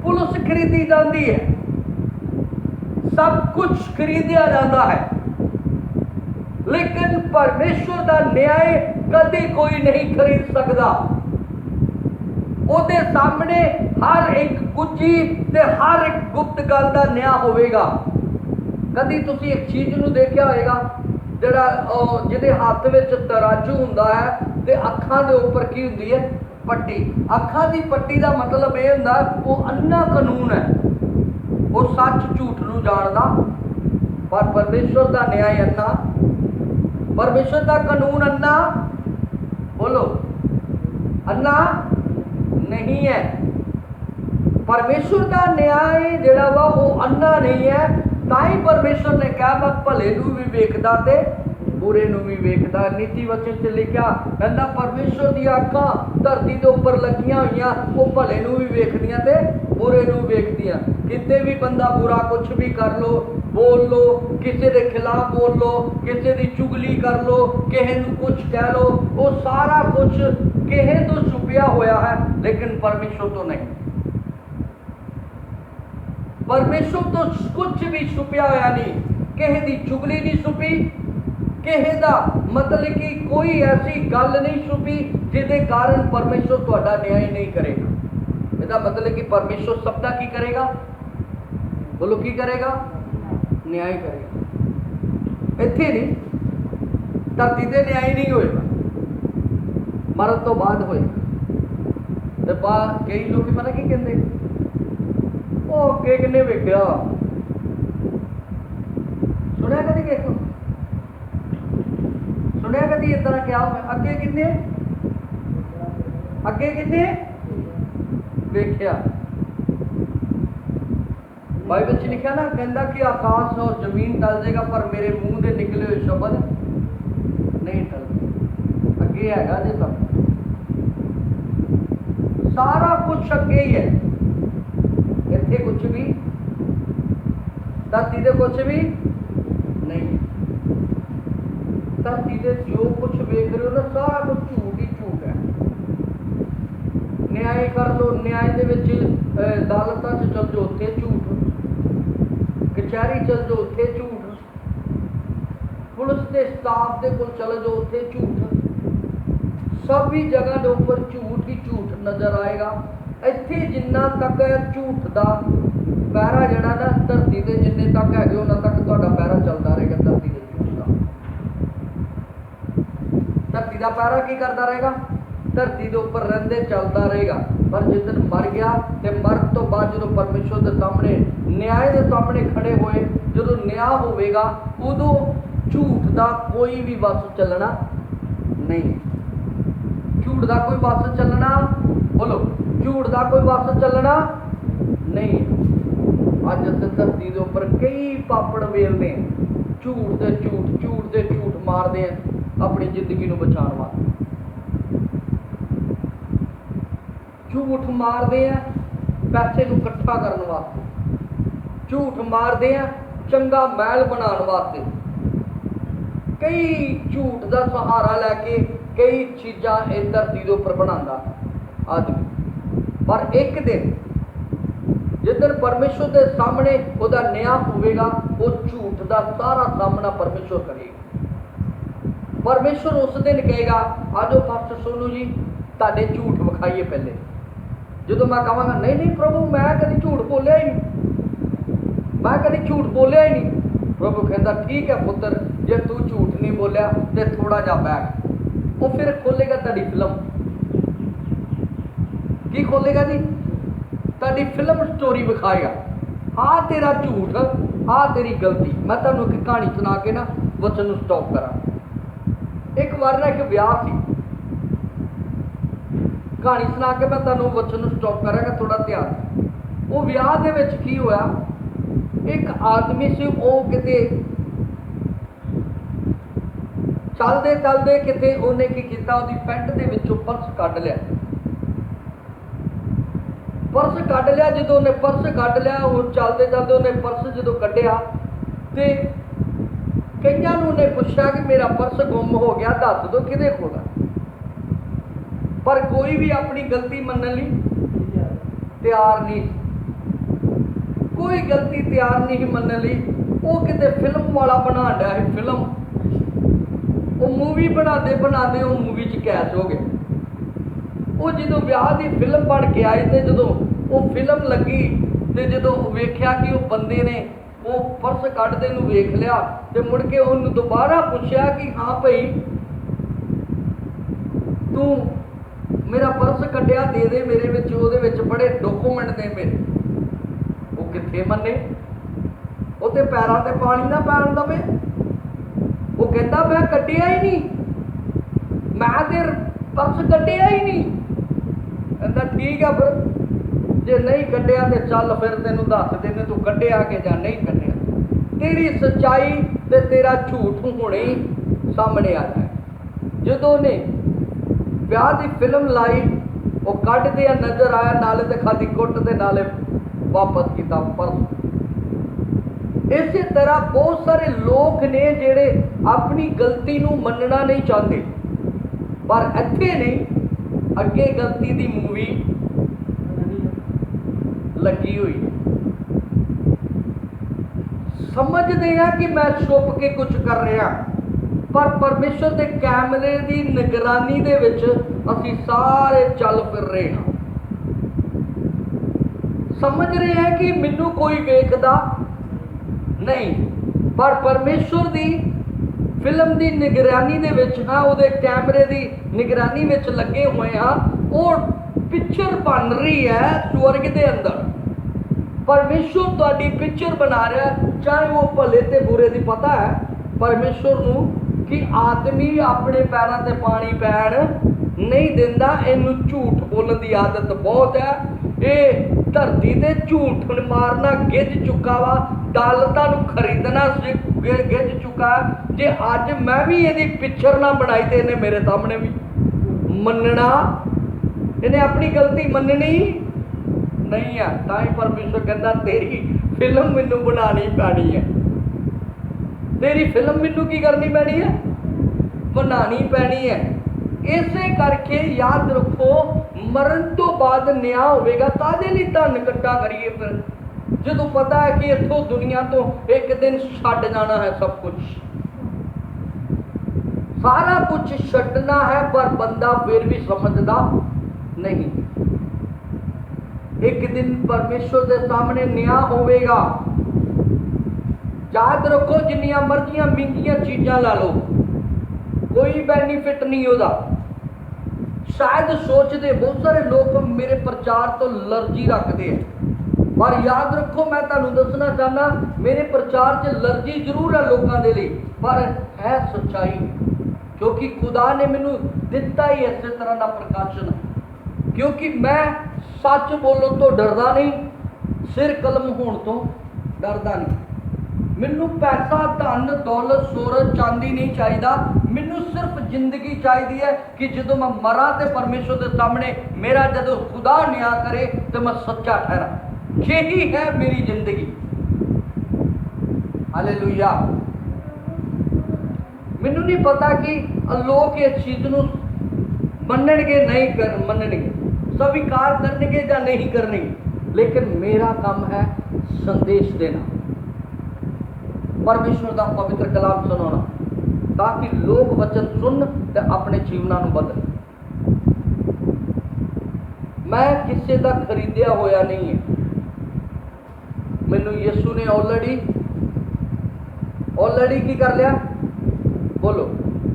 C: पुलिस खरीदी जाती है, सब कुछ खरीदिया जाता है। लेकिन परमेश्वर का न्याय कभी कोई नहीं खरीद सकता। ਉਹਦੇ सामने हर एक गुज्जी ते हर एक गुप्त गल का न्याय होगा। कभी तुसी एक चीज़ नूं देखिया होएगा, जिहड़ा जिहदे हत्थ विच तराजू हुंदा है ते अखां दे उपर की हुंदी है, पट्टी। अखां दी पट्टी का मतलब ये हुंदा वो अन्ना कानून है, वो सच झूठ नूं जाणदा। पर परमेश्वर का न्याय अन्ना, परमेश्वर का कानून अन्ना, बोलो, अन्ना नहीं है। परमेश्वर का न्याय जिहड़ा वा वो अन्ना नहीं है। ताई परमेश्वर ने कहा मैं भले नूं भी वेखदा ते बुरे नूं भी वेखदा। नीति वचन च लिखा कहंदा परमेश्वर दी अखां धरती दे उपर लगियां होईयां, वो भले नूं भी वेखदियां ते बुरे नूं वेखदियां। किते भी बंदा बुरा कुछ भी कर लो, बोल लो, किसी के खिलाफ बोल लो, किसी की चुगली कर लो, किसी नूं कुछ कह लो, वो सारा कुछ किसी तो छुपिया होया है, लेकिन परमेश्वर तो नहीं। परमेश्वर तो कुछ भी छुपिया होया नहीं। किसी की चुगली नहीं छुपी, किसी का मतलब कि कोई ऐसी गल नहीं छुपी जिसके कारण परमेश्वर तुहाडा न्याय नहीं करेगा। इसका मतलब कि परमेश्वर सबका की करेगा, बोलो की करेगा, न्याय करेगा। इत्थे नहीं, धरती ते न्याय नहीं होएगा, मरण तो बाद होएगा। ते बाद कई लोग पता की कहते, ओ अगे किन्ने वेख्या, सुनिया कदी किसो, सुनिया कदी इस तरह क्या होगा, अगे किन्ने, अगे किन्ने वेख्या। बाइबल च लिखा ना, कहता कि आकाश और जमीन टल जाएगा पर मेरे मुंह से निकले हुए शब्द नहीं टलते। अगे हैगा जी सब, सारा कुछ अगे ही है। इत्थे कुछ भी, धरती से कुछ भी नहीं। धरती से जो कुछ वेख रहे हो ना, सारा कुछ झूठ ही झूठ है। न्याय कर लो, न्याय दे विच अदालतां च चल जाओ, उत्थे झूठ, कचहरी चल जाओ, उत्थे झूठ, पुलिस के स्टाफ के कोल चल जाओ, उत्थे झूठ, सभी जगह के उपर झूठ ही झूठ नजर आएगा। इत्थे जिन्ना तक झूठ का पैरा जड़ा ना धरती के जिन्ने तक है उन्ना तक तुहाडा पैरा चलता रहेगा। धरती के झूठ का, धरती का पैरा की करता रहेगा, धरती के उपर रहिंदे चलता रहेगा। पर जिस दिन मर गया तो मरन तो बाद जो परमेश्वर के सामने न्याय के सामने खड़े होए, जो न्याय होगा उदों झूठ का कोई भी बस चलना नहीं। झूठ का कोई बस चलना, बोलो, झूठ का कोई बस चलना नहीं। अज अस धरती के उपर कई पापड़ वेलते हैं, झूठ से झूठ, झूठ से झूठ मारते हैं अपनी जिंदगी को बचाने वास्ते। झूठ मारते हैं पैसे को इकट्ठा करने वास्ते, झूठ मारते हैं चंगा महल बनाने वास्ते। कई झूठ का सहारा लैके कई चीज़ां इस धरती के उपर बनाता आदमी। पर एक दिन जिस दिन परमेश्वर के सामने उसका न्याय होगा, वो झूठ का सारा सामना परमेश्वर करेगा। परमेश्वर उस दिन कहेगा, आजो पास्टर सोनू जी तुहाडे झूठ विखाइए। पहले जो मैं कहांगा नहीं नहीं प्रभु मैं कभी झूठ बोलिया ही नहीं, मैं कभी झूठ बोलिया ही नहीं, प्रभु कहता ठीक है पुत्र, जे तू झूठ नहीं बोलिया तो थोड़ा जा बैठ। वो फिर खोलेगा तेरी फिल्म। की खोलेगा जी? तेरी फिल्म स्टोरी विखाएगा। हाँ तेरा झूठ आ तेरी गलती। मैं तुहानू एक कहानी सुना के ना वचन नूं स्टॉप करा। एक बार ना एक ब्याह सी, कहानी सुना के मैं तुहानू वचन नूं स्टॉप करांगा, थोड़ा ध्यान। वो ब्याह दे विच की होया, एक आदमी सी, वो किते चलदे चलदे किते उन्हें की कीता, उहदी पैंट दे विचों पर्स कढ लिया। पर्स कढ लिया, जो उन्हें पर्स कढ लिया, वो चलते चलते उन्हें पर्स जो कढ़िया तो कईयां नूं उन्हें पुछया कि मेरा पर्स गुम हो गया, दस दो किहदे कोल आ। पर कोई भी अपनी गलती मनण लई तैयार नहीं, कोई गलती तैयार नहीं मनण लई। वो किते फिल्म वाला बना लिया है, फिल्म, वो मूवी बनाते बनाते वो मूवी च कैच हो गए। वो जो ब्याह की फिल्म बन के आई तो जो वो फिल्म लगी तो जो वेख्या कि वो बंदे ने वो पर्स कढ़दे नूं वेख लिया, तो मुड़ के उन्होंने दोबारा पूछया कि हाँ भाई तू मेरा पर्स कढ़िया दे दे, मेरे विच उहदे विच बड़े डॉकूमेंट ने मेरे। वो कित्थे मन्ने, वो तो पैरों ते पानी ना पैण दवे। वो कहता मैं कढ़िया ही नहीं, मैं ते पर्स कढ़िया ही नहीं। कहता ठीक है, फिर जे नहीं कढ़िया तो चल फिर तेनू दस देने तू कढ़िया के जा नहीं कढ़िया। तेरी सच्चाई ते तेरा झूठ हुणे ही सामने आ जाए। जो ने ब्याह की फिल्म लाई, वो कढ़ दिया नजर आया, नाले ते खादी कुट ते नाले वापस किया पर्स। इसी तरह बहुत सारे लोग ने जेड़े अपनी गलती नूं मनना नहीं चाहते, पर इत्थे नहीं, अगे गलती दी मूवी लगी हुई। समझते हैं कि मैं छुप के कुछ कर रहा, पर परमेश्वर के कैमरे की निगरानी दे विच असीं सारे चल फिर रहे हैं। समझ रहे हैं कि मैनू कोई वेखदा नहीं, पर परमेश्वर की फिल्म की निगरानी दे विच हाँ, उहदे कैमरे की निगरानी विच लगे हुए हाँ। वो पिक्चर बन रही है स्वर्ग के अंदर। परमेश्वर तुहाडी पिक्चर बना रहा है, चाहे वो भले ते बुरे की पता है परमेश्वर नूं कि आदमी अपने पैरों ते पानी पैण नहीं दिंदा। इनू झूठ बोलने की आदत बहुत है। ये धरती ते झूठ मारना गिज चुका वा, दौलतां नूं खरीदना गिज चुका है। जे अज मैं भी ये पिक्चर ना बनाई तो इन्हें मेरे सामने भी मनना, इन्हें अपनी गलती मननी नहीं है। तां परमेश्वर कहता तेरी फिल्म मैनू बनानी पैनी है, तेरी फिल्म मैनू की करनी पैनी है, बनानी पैनी है। इसे करके याद रखो, मरण तो बाद न्याय होगा। तादे लई धन इकट्ठा करिए फिर, जो पता है कि इथों दुनिया तो एक दिन छड्ड जाना है, सब कुछ सारा कुछ छड्डना है, पर बंदा फिर भी समझदा नहीं। एक दिन परमेश्वर के सामने न्याय होगा। याद रखो, जिन्नियां मर्जियां महंगियां चीज़ां ला लो, कोई बेनीफिट नहीं होता। शायद सोचते बहुत सारे लोग मेरे प्रचार तो एलर्जी रखते हैं, पर याद रखो मैं तुहानू दसना चाहना, मेरे प्रचार से एलर्जी जरूर है लोगों के लिए, पर है सच्चाई। क्योंकि खुदा ने मैनू दिता ही इस तरह का प्रकाशन, क्योंकि मैं सच बोलने तो डरदा नहीं, सिर कलम होने तो डरदा नहीं। मैनू पैसा धन दौलत शोहरत चांदी नहीं चाहिए, मैनू सिर्फ जिंदगी चाहिए है कि जो मैं मरा तो परमेश्वर के सामने मेरा जो खुदा न्याय करे तो मैं सच्चा ठहरा। यही है मेरी जिंदगी। हालेलुया। मैनू नहीं पता कि लोग इस चीज़ को मनणगे नहीं कर मनणगे, स्वीकार करनगे या नहीं करनगे, लेकिन मेरा काम है संदेश देना, परमेश्वर का पवित्र कलाम सुनाना, ताकि लोग वचन सुन ते अपने जीवनों को बदल। मैं किसी का खरीदया होया नहीं है, मैनू यीशु ने ऑलरेडी की कर लिया। बोलो,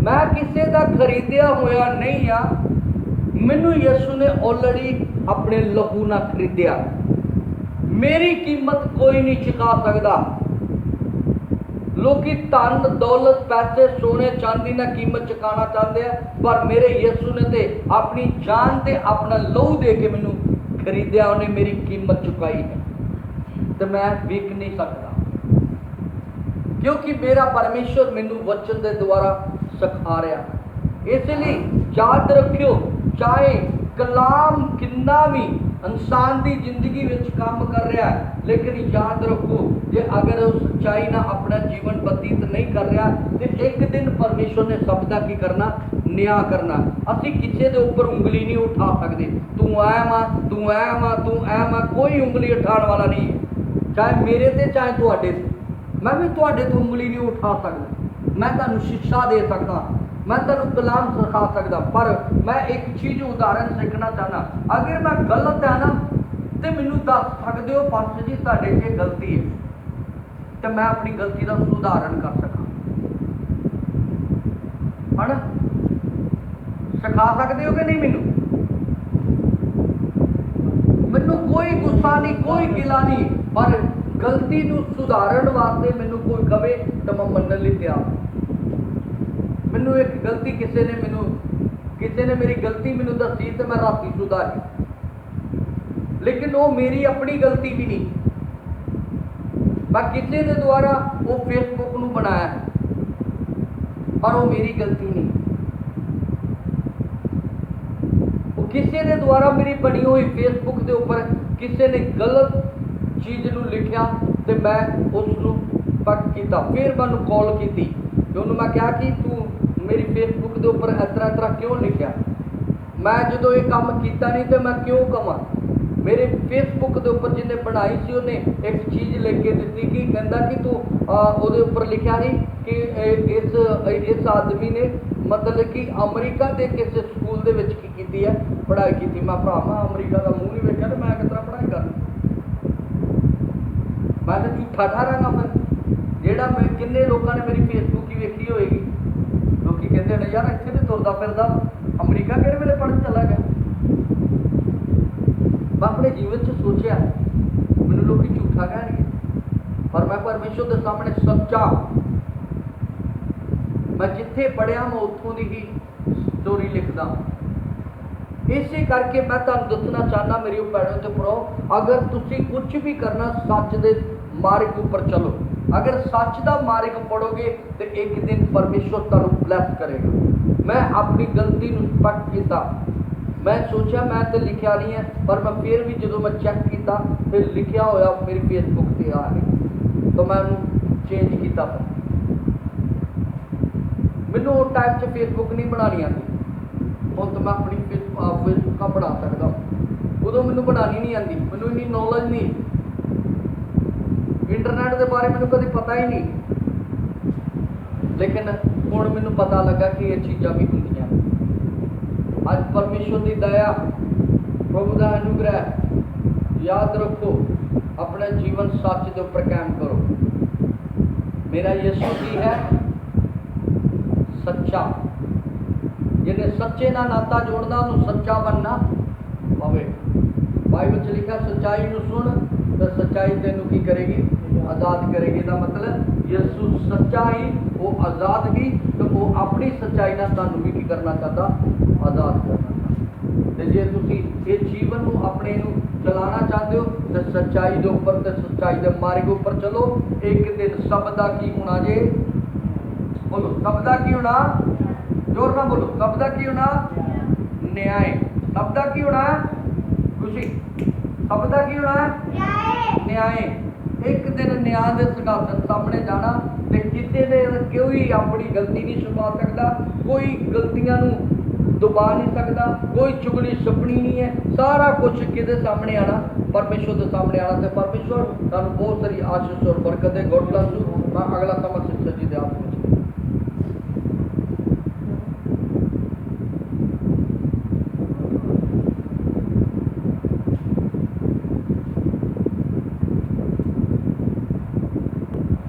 C: मैं किसी का खरीदया होया नहीं आ, मैनू यीशु ने ऑलरेडी अपने लहू ना खरीदया। मेरी कीमत कोई नहीं चुका सकता। लोकी धन दौलत पैसे सोने चांदी ना कीमत चुकाना चाहते हैं, पर मेरे यीशु ने ते अपनी जान ते अपना लहू दे के मैनू खरीदया, उन्हें मेरी कीमत चुकाई है, तो मैं विक नहीं सकता, क्योंकि मेरा परमेश्वर मैनू वचन के द्वारा सिखा रहा। इसलिए याद रखियो, चाहे कलाम किन्ना भी इंसान की जिंदगी में काम कर रहा है, लेकिन याद रखो जे अगर वो सच्चाई ना अपना जीवन व्यतीत नहीं कर रहा तो एक दिन परमेश्वर ने सब का की करना, न्याय करना। असी किसी के ऊपर उंगली नहीं उठा सकते, तू ऐ मां तू ऐ मां तू ऐ मां, कोई उंगली उठाने वाला नहीं है, चाहे मेरे ते चाहे तुहाडे ते। मैं भी तुहाडे तो उंगली नहीं उठा सकता, मैं तुहानू शिक्षा दे सकता, मैं तेन कलाम सिखा सकता, पर मैं एक चीज़ उदाहरण सीखना चाहना। अगर मैं गलत है ना तो मैनू दस सकते हो पास जी तुहाडे च गलती है, तो मैं अपनी गलती का सुधारण कर सका, है ना? सिखा सकते हो कि नहीं? मैनू कोई गुस्सा नहीं, कोई गिला नहीं, पर गलती नू सुधारण वास्ते मैनू कोई कहे तो मैं मनने लई तैयार। मैनू एक गलती किसी ने मेरी गलती मैनू दसी तो मैं राती सुधारी, लेकिन वो मेरी अपनी गलती भी नहीं, मैं किसी के द्वारा वो फेसबुक नू बनाया, पर वो मेरी गलती नहीं, वो किसी के द्वारा मेरी बनी हुई फेसबुक के ऊपर किसी ने गलत चीज़ नू लिखा तो मैं उसनू पक किया, फिर मैं कॉल की, उन्होंने मैं कहा कि तू मेरी फेसबुक के ऊपर इस तरह क्यों लिखा, मैं जो ये काम किया नहीं तो मैं क्यों कमा। मेरे फेसबुक के ऊपर जिन्हें बनाई सी उन्हें एक चीज़ लिख के दी कि कहता कि तू वो ऊपर लिखा ही कि इस आदमी ने मतलब कि अमरीका के किसी स्कूल के की है पढ़ाई की। मैं भरा मैं अमरीका का मूँह नहीं वेख्या तो मैं किस तरह पढ़ाई कर, मैं तो झूठा ठहरांगा फिर। जेड़ा मैं किन्ने लोगों ने मेरी फेसबुक ही वेखी होएगी, लोग कहते हैं यार इतने तो तुरदा फिरदा अमरीका किहड़े वेले पढ़न चला गया। मैं अपने जीवन से सोचा मैनू लोग झूठा कह, पर मैं परमेश्वर के सामने सच्चा, मैं जिथे पढ़िया मैं उत्थों की ही स्टोरी लिखदा। इसे करके मैं तुहानू दसना चाहना मेरी भैनों ते भराओ, अगर तुसी कुछ भी करना सच दे मार्ग ऊपर चलो, अगर सच का मार्ग पढ़ोगे तो एक दिन परमेश्वर तुहानू ब्लैस करेगा। मैं अपनी गलती नू स्पष्ट किया, मैं सोचा मैं तो लिखा नहीं है, पर मैं फिर भी जो मैं चैक किया फिर लिखा होया मेरी फेसबुक से आ गई, तो मैं उन्होंने चेंज किया। मैनू उस टाइम से फेसबुक नहीं बनानी आती, हम तो मैं अपनी फेसबुक बना सकता, उदों मैनू बनानी नहीं आती, मैनू इन्नी नॉलेज नहीं, इंटरनेट के बारे में कभी पता ही नहीं, लेकिन हुण मैनू पता लगा कि ये चीज़ां भी होंदियां। अज परमेश्वर की दया प्रभु का अनुग्रह, याद रखो अपना जीवन सच के उपर कायम करो। मेरा यीशु की है सच्चा, जिन्हें सच्चे ना नाता जोड़ना उन्होंने सच्चा बनना पवे। बाइबल च लिखा सच्चाई नू सुन तो सच्चाई तेनू की करेगी, आज़ाद करेगी। इसका मतलब यीशु सच्चा ही, वो आज़ाद ही, तो वो अपनी सच्चाई ना तुहानू भी की करना चाहता, आज़ाद करना चाहता। तो जे तुसी ये जीवन नू अपने नू चलाना चाहते हो तो सच्चाई के उपर तो सच्चाई के मार्ग उपर चलो। एक दिन सब का की होना जे, बोलो सब का की होना, जोर ना बोलो, सब का की होना, न्याय। सब का की होना, खुशी। सब का की होना, न्याय। एक दिन न्याय के सिंहासन सामने जाना, तो किसी ने कोई अपनी गलती नहीं छुपा सकता, कोई गलतियां दबा नहीं सकता, कोई चुगली छपनी नहीं है, सारा कुछ किसके सामने आना, परमेश्वर के सामने आना। तो परमेश्वर तुहानू बहुत सारी आशीष और बरकत है। God bless you. मैं अगला सबक शिक्षा जी दे आप